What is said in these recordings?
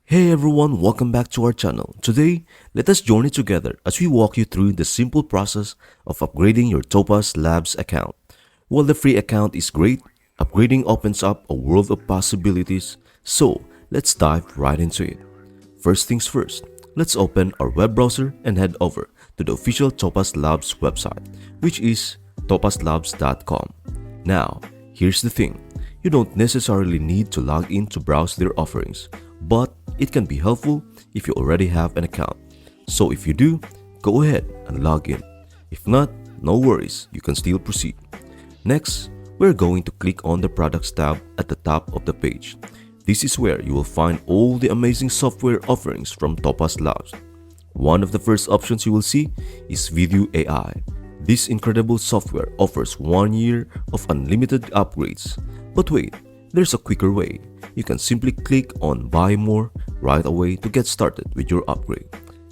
Hey everyone, welcome back to our channel. Today, let us journey together as we walk you through the simple process of upgrading your Topaz Labs account. While the free account is great, upgrading opens up a world of possibilities, so let's dive right into it. First things first, let's open our web browser and head over to the official Topaz Labs website, which is topazlabs.com. Now, here's the thing. You don't necessarily need to log in to browse their offerings, but it can be helpful if you already have an account. So if you do, go ahead and log in. If not, no worries, you can still proceed. Next, we're going to click on the Products tab at the top of the page. This is where you will find all the amazing software offerings from Topaz Labs. One of the first options you will see is Video AI. This incredible software offers 1 year of unlimited upgrades. But wait, there's a quicker way. You can simply click on Buy More right away to get started with your upgrade.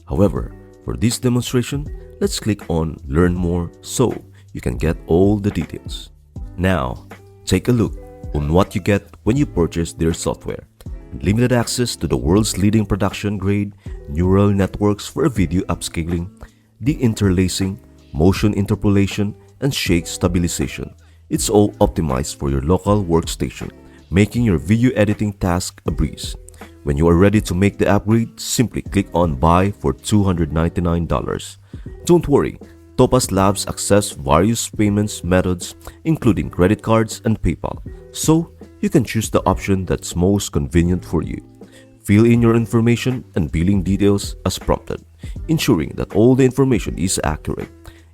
However, for this demonstration, let's click on Learn More so you can get all the details. Now, take a look on what you get when you purchase their software. Limited access to the world's leading production-grade neural networks for video upscaling, deinterlacing, motion interpolation, and shake stabilization. It's all optimized for your local workstation, making your video editing task a breeze. When you are ready to make the upgrade, simply click on Buy for $299. Don't worry, Topaz Labs accepts various payments methods, including credit cards and PayPal, so you can choose the option that's most convenient for you. Fill in your information and billing details as prompted, ensuring that all the information is accurate.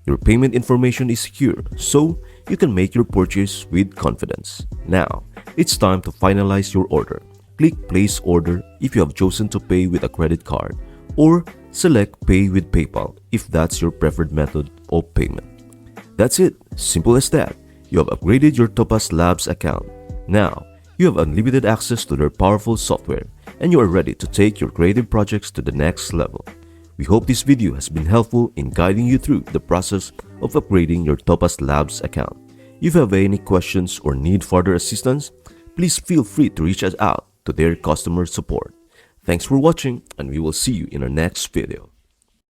Your payment information is secure, so you can make your purchase with confidence. Now, it's time to finalize your order. Click Place Order if you have chosen to pay with a credit card, or select Pay with PayPal if that's your preferred method of payment. That's it, simple as that. You have upgraded your Topaz Labs account. Now, you have unlimited access to their powerful software, and you are ready to take your creative projects to the next level. We hope this video has been helpful in guiding you through the process of upgrading your Topaz Labs account. If you have any questions or need further assistance, please feel free to reach us out to their customer support. Thanks for watching, and we will see you in our next video.